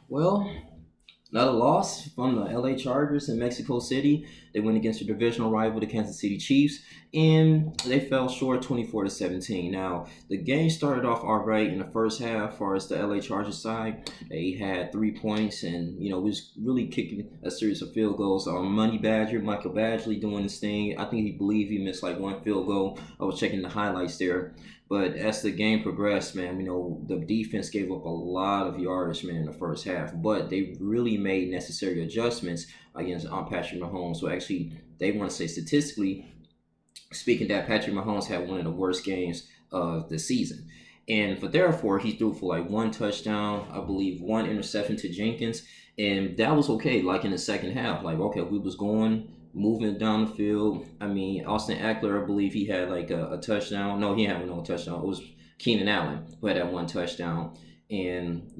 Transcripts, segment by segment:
Well, another loss from the LA Chargers in Mexico City. They went against their divisional rival, the Kansas City Chiefs, and they fell short 24 to 17. Now, the game started off all right in the first half, as far as the LA Chargers side. They had 3 points and, was really kicking a series of field goals. Money Badger, Michael Badgley doing his thing. I think he believed he missed like one field goal. I was checking the highlights there. But as the game progressed, man, the defense gave up a lot of yardage, man, in the first half. But they really made necessary adjustments against Patrick Mahomes. So actually, they want to say statistically speaking that Patrick Mahomes had one of the worst games of the season. And for therefore, he threw for like one touchdown, I believe one interception to Jenkins. And that was okay, like in the second half. Like, okay, we was going moving down the field. I mean, Austin Eckler, I believe he had like a touchdown. No, he had no touchdown. It was Keenan Allen who had that one touchdown. And,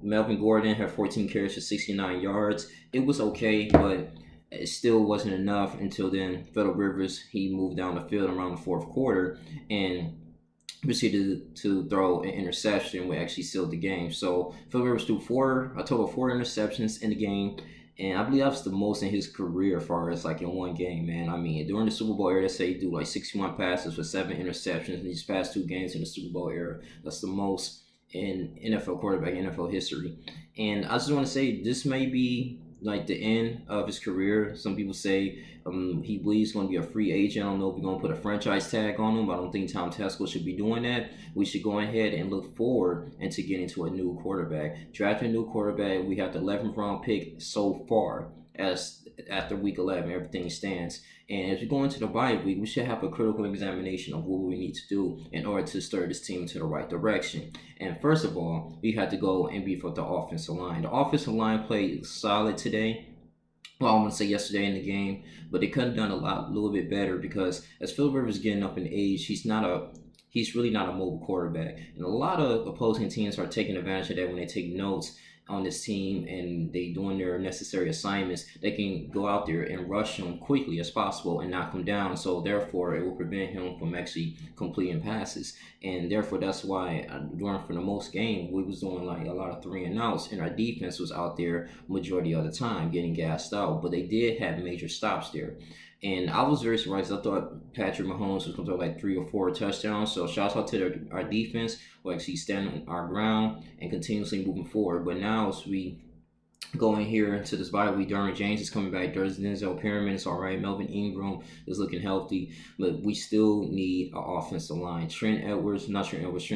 Melvin Gordon had 14 carries for 69 yards. It was okay, but it still wasn't enough until then. Phillip Rivers, he moved down the field around the fourth quarter and proceeded to throw an interception, which actually sealed the game. So Phillip Rivers threw a total of 4 interceptions in the game. And I believe that's the most in his career as far as like in one game, man. I mean, during the Super Bowl era, they say he threw like 61 passes for 7 interceptions in these past 2 games in the Super Bowl era. That's the most in NFL quarterback NFL history. And I just want to say this may be like the end of his career. Some people say he believes he's going to be a free agent. I don't know if we're going to put a franchise tag on him, but I don't think Tom Tesco should be doing that. We should go ahead and look forward into getting to a new quarterback. Drafting a new quarterback, we have the 11th round pick so far as after week 11, everything stands. And as we go into the bye week, we should have a critical examination of what we need to do in order to steer this team to the right direction. And first of all, we had to go and beef up the offensive line. The offensive line played solid today. Well, I'm gonna say yesterday in the game, but they could have done a little bit better because as Phil Rivers is getting up in age, he's really not a mobile quarterback, and a lot of opposing teams are taking advantage of that when they take notes on this team and they doing their necessary assignments. They can go out there and rush him quickly as possible and knock him down. So therefore, it will prevent him from actually completing passes. And therefore, that's why during for the most game we was doing like a lot of 3-and-outs, and our defense was out there majority of the time getting gassed out. But they did have major stops there. And I was very surprised. I thought Patrick Mahomes was going to throw like 3 or 4 touchdowns. So shout out to our defense who actually standing our ground and continuously moving forward. But now as we go in here into this bye week, Derwin James is coming back. Denzel Perryman is all right. Melvin Ingram is looking healthy. But we still need an offensive line. Trent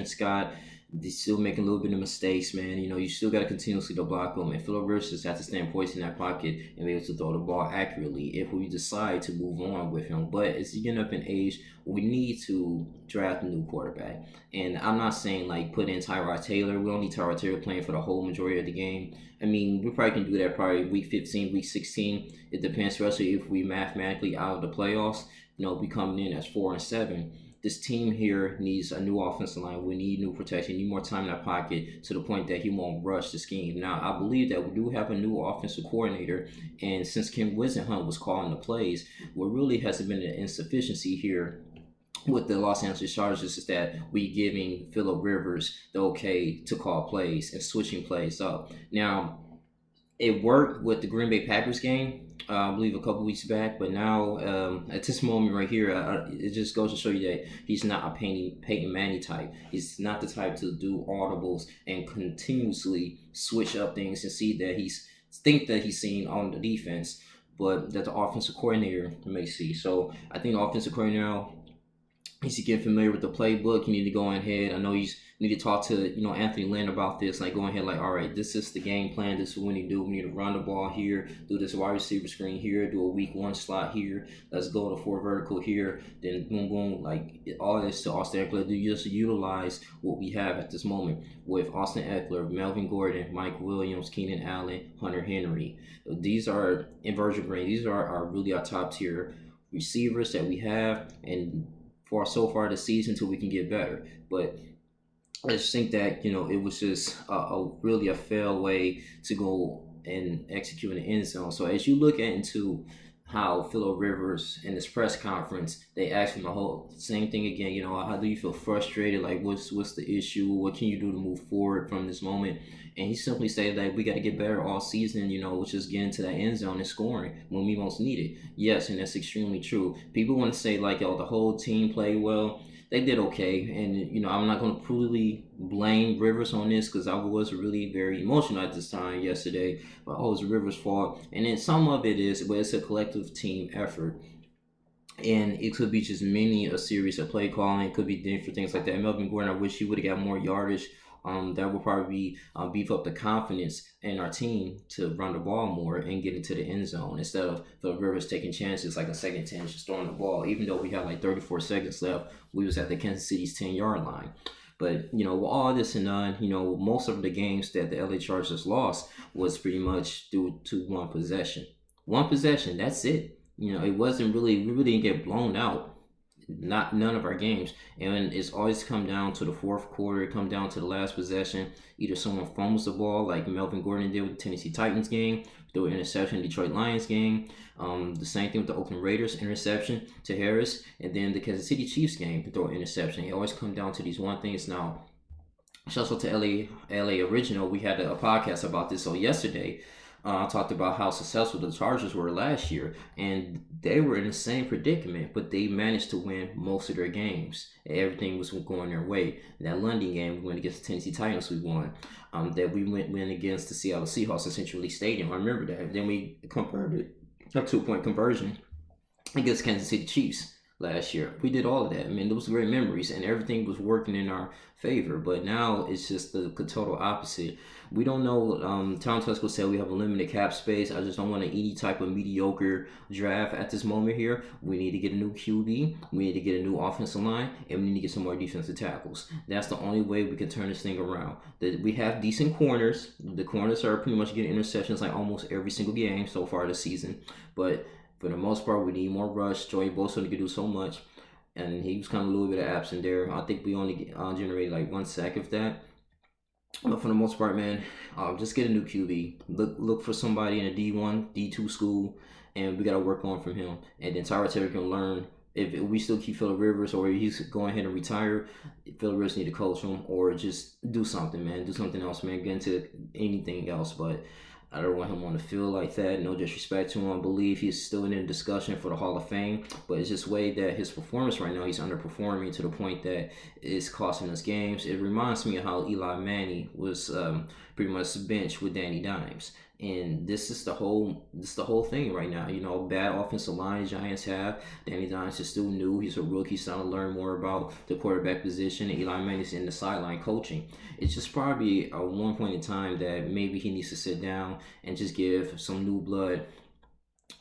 Scott, they're still making a little bit of mistakes, man. You still got to continuously to block them. And Phillip Rivers just has to stand poised in that pocket and be able to throw the ball accurately if we decide to move on with him. But as he's getting up in age, we need to draft a new quarterback. And I'm not saying like put in Tyrod Taylor. We don't need Tyrod Taylor playing for the whole majority of the game. I mean, we probably can do that probably week 15, week 16. It depends, especially if we mathematically out of the playoffs, we coming in as 4-7. This team here needs a new offensive line. We need new protection. We need more time in that pocket to the point that he won't rush the scheme. Now, I believe that we do have a new offensive coordinator, and since Kim Wisenhunt was calling the plays, what really hasn't been an insufficiency here with the Los Angeles Chargers is that we giving Phillip Rivers the okay to call plays and switching plays up. Now, it worked with the Green Bay Packers game, I believe a couple weeks back, but now at this moment right here, it just goes to show you that he's not a Peyton Manning type. He's not the type to do audibles and continuously switch up things and see that he's seen on the defense, but that the offensive coordinator may see. So I think the offensive coordinator now needs to get familiar with the playbook. You need to go ahead. I know you need to talk to Anthony Lynn about this. Like go ahead, like all right, this is the game plan. This is what we need to do. We need to run the ball here. Do this wide receiver screen here. Do a week 1 slot here. Let's go to 4 vertical here. Then boom boom, like all this to Austin Eckler. Do you just utilize what we have at this moment with Austin Eckler, Melvin Gordon, Mike Williams, Keenan Allen, Hunter Henry. These are in Virgil Green. These are really our top tier receivers that we have, and for so far this season until we can get better. But I just think that it was just really a fair way to go and execute in the end zone. So as you look into how Phillip Rivers in this press conference, they asked him the whole same thing again. How do you feel frustrated? Like, what's the issue? What can you do to move forward from this moment? And he simply said that we got to get better all season. Which is getting to that end zone and scoring when we most need it. Yes, and that's extremely true. People want to say like, the whole team played well. They did okay, and I'm not going to fully blame Rivers on this because I was really very emotional at this time yesterday. But it's Rivers' fault, and then some of it is, but it's a collective team effort. And it could be just many a series of play calling. It could be different things like that. Melvin Gordon, I wish he would have got more yardage. That would probably beef up the confidence in our team to run the ball more and get into the end zone instead of the Rivers taking chances like a second 10 just throwing the ball. Even though we had like 34 seconds left, we was at the Kansas City's 10-yard line. But, with all this and done, most of the games that the LA Chargers lost was pretty much due to one possession. One possession, that's it. It wasn't really, we really didn't get blown out. None of our games, and it's always come down to the fourth quarter. It come down to the last possession. Either someone fumbles the ball, like Melvin Gordon did with the Tennessee Titans game, throw an interception, Detroit Lions game. The same thing with the Oakland Raiders interception to Harris, and then the Kansas City Chiefs game to throw an interception. It always come down to these one things. Now, shout out to LA Original. We had a podcast about this. So yesterday, I talked about how successful the Chargers were last year, and they were in the same predicament, but they managed to win most of their games. Everything was going their way. That London game, we went against the Tennessee Titans, we won. That we went against the Seattle Seahawks at Central League Stadium. I remember that. Then we converted a 2-point conversion against Kansas City Chiefs last year. We did all of that. I mean, those were great memories, and everything was working in our favor. But now it's just the total opposite. We don't know. Tom Tuskell said we have a limited cap space. I just don't want any type of mediocre draft at this moment here. We need to get a new QB. We need to get a new offensive line, and we need to get some more defensive tackles. That's the only way we can turn this thing around. We have decent corners. The corners are pretty much getting interceptions like almost every single game so far this season. But for the most part, we need more rush. Joey Bosa can do so much, and he was kind of a little bit of absent there. I think we only generated like 1 sack of that. But for the most part, man, just get a new QB. Look for somebody in a D1, D2 school, and we got to work on from him. And then Tyrod Taylor can learn. If we still keep Phillip Rivers or he's going ahead and retire, Phillip Rivers need to coach him or just do something, man. Do something else, man. Get into anything else, but I don't want him on the field like that. No disrespect to him. I believe he's still in discussion for the Hall of Fame. But it's just way that his performance right now, he's underperforming to the point that it's costing us games. It reminds me of how Eli Manning was pretty much benched with Danny Dimes. And this is the whole thing right now. Bad offensive line Giants have. Danny Dimes is still new. He's a rookie. He's trying to learn more about the quarterback position. And Eli Manning's in the sideline coaching. It's just probably at one point in time that maybe he needs to sit down and just give some new blood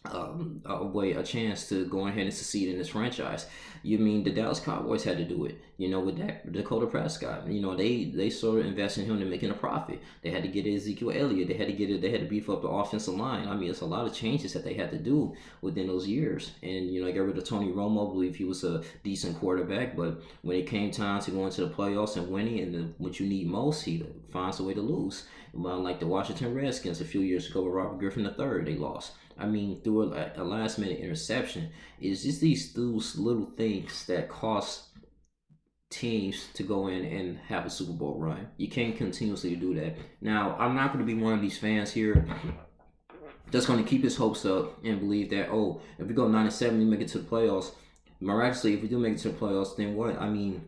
a chance to go ahead and succeed in this franchise. You mean the Dallas Cowboys had to do it, with that Dakota Prescott. They sort of invested in him to making a profit. They had to get Ezekiel Elliott. They had to beef up the offensive line. I mean, it's a lot of changes that they had to do within those years. And got rid of Tony Romo. I believe he was a decent quarterback, but when it came time to go into the playoffs and winning, and what you need most, he finds a way to lose. Like the Washington Redskins a few years ago with Robert Griffin III, they lost. I mean, through a last-minute interception. It's just those little things that cost teams to go in and have a Super Bowl run. You can't continuously do that. Now, I'm not going to be one of these fans here that's going to keep his hopes up and believe that, if we go 9-7 and make it to the playoffs, miraculously, if we do make it to the playoffs, then what? I mean,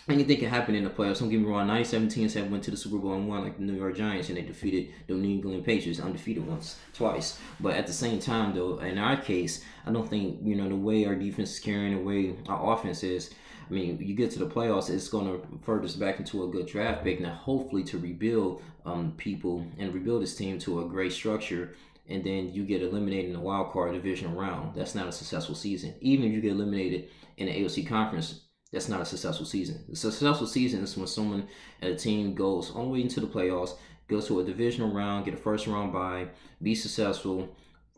anything can happen in the playoffs. Don't get me wrong. 97 teams have went to the Super Bowl and won, like the New York Giants, and they defeated the New England Patriots, undefeated twice. But at the same time, though, in our case, I don't think the way our defense is carrying, the way our offense is. I mean, you get to the playoffs, it's going to further us back into a good draft pick, and hopefully to rebuild people and rebuild this team to a great structure. And then you get eliminated in the wild card divisional round. That's not a successful season. Even if you get eliminated in the AFC conference, that's not a successful season. The successful season is when someone at a team goes all the way into the playoffs, goes to a divisional round, get a first round bye, be successful,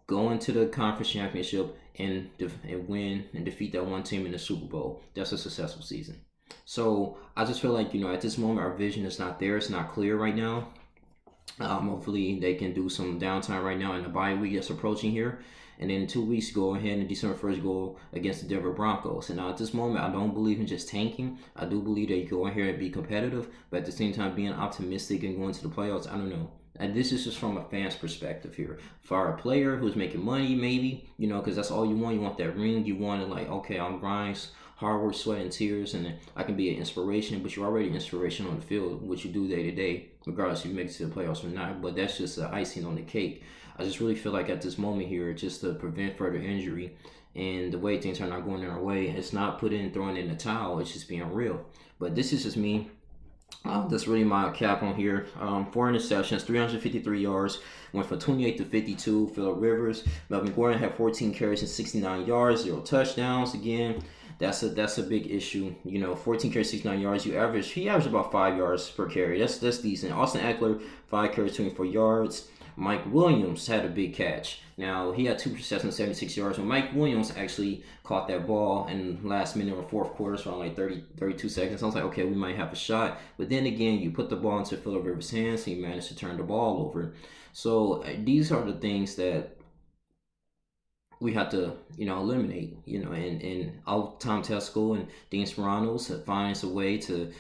go into the conference championship, and win and defeat that one team in the Super Bowl. That's a successful season. So I just feel like, at this moment, our vision is not there. It's not clear right now. Hopefully they can do some downtime right now in the bye week that's approaching here. And then in 2 weeks, go ahead and December 1st go against the Denver Broncos. And now at this moment, I don't believe in just tanking. I do believe that you go in here and be competitive, but at the same time, being optimistic and going to the playoffs, I don't know. And this is just from a fan's perspective here. For a player who's making money, maybe, because that's all you want. You want that ring. You want it like, okay, I'm grinds, hard work, sweat, and tears, and I can be an inspiration, but you're already an inspiration on the field, what you do day to day, regardless if you make it to the playoffs or not. But that's just the icing on the cake. I just really feel like at this moment here, just to prevent further injury and the way things are not going in our way, it's not throwing in the towel, it's just being real. But this is just me. That's really my cap on here. 4 interceptions, 353 yards, went from 28 to 52. Phillip Rivers, Melvin Gordon had 14 carries and 69 yards, 0 touchdowns. Again, that's a big issue. 14 carries, 69 yards. He averaged about 5 yards per carry. That's decent. Austin Eckler, 5 carries, 24 yards. Mike Williams had a big catch. Now, he had 2 receptions, 76 yards. When Mike Williams actually caught that ball in the last minute of the fourth quarter, so around like 32 seconds, I was like, okay, we might have a shot. But then again, you put the ball into Phillip Rivers' hands, and he managed to turn the ball over. So these are the things that we have to, eliminate, and Tom Tesco and Dean Speranos finds a way to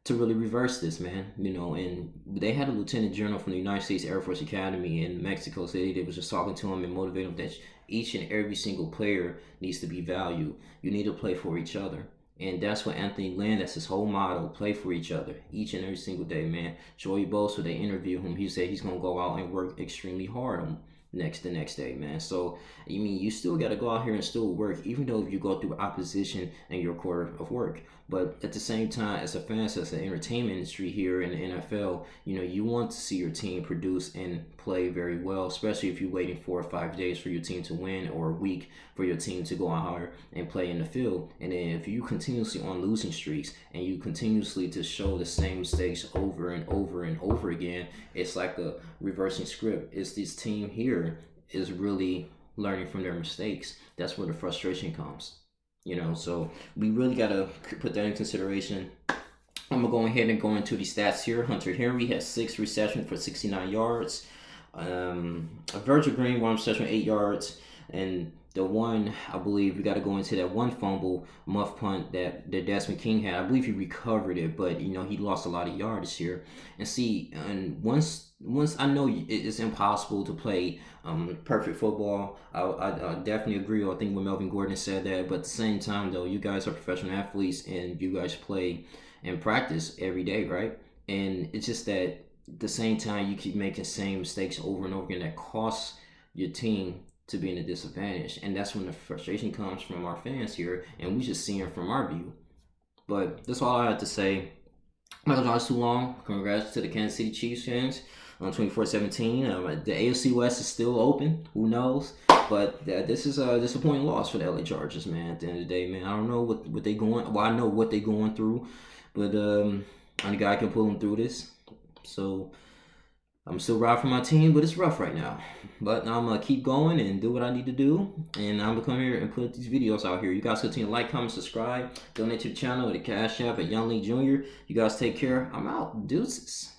really reverse this, man. And they had a lieutenant general from the United States Air Force Academy in Mexico City that was just talking to him and motivating him that each and every single player needs to be valued. You need to play for each other. And that's what Anthony Lynn, that's his whole motto, play for each other each and every single day, man. Joey Bosa, they interview him. He said he's going to go out and work extremely hard on the next day, man. So, you still got to go out here and still work, even though if you go through opposition in your quarter of work. But at the same time, as a fan, as an entertainment industry here in the NFL, you want to see your team produce and play very well, especially if you're waiting 4 or 5 days for your team to win or a week for your team to go out here and play in the field. And then if you continuously on losing streaks and you continuously to show the same mistakes over and over and over again, it's like a reversing script. It's this team here is really learning from their mistakes. That's where the frustration comes. So we really got to put that in consideration. I'm going to go ahead and go into the stats here. Hunter Henry has 6 receptions for 69 yards. Virgil Green, 1 reception, 8 yards. And the one, I believe, we got to go into that one fumble muff punt that Desmond King had. I believe he recovered it, but, he lost a lot of yards here. And once I know it's impossible to play perfect football, I definitely agree. I think when Melvin Gordon said that, but at the same time, though, you guys are professional athletes and you guys play and practice every day, right? And it's just that at the same time, you keep making the same mistakes over and over again that costs your team to be in a disadvantage. And that's when the frustration comes from our fans here, and we just see it from our view. But that's all I had to say. I'm not going to too long. Congrats to the Kansas City Chiefs fans on 24-17. The AFC West is still open. Who knows? But this is a disappointing loss for the LA Chargers, man. At the end of the day, man, I don't know what they going. Well, I know what they going through, but only guy can pull them through this. So I'm still riding for my team, but it's rough right now. But I'm going to keep going and do what I need to do. And I'm going to come here and put these videos out here. You guys continue to like, comment, subscribe. Donate to the channel with the Cash App at Young Lee Jr. You guys take care. I'm out. Deuces.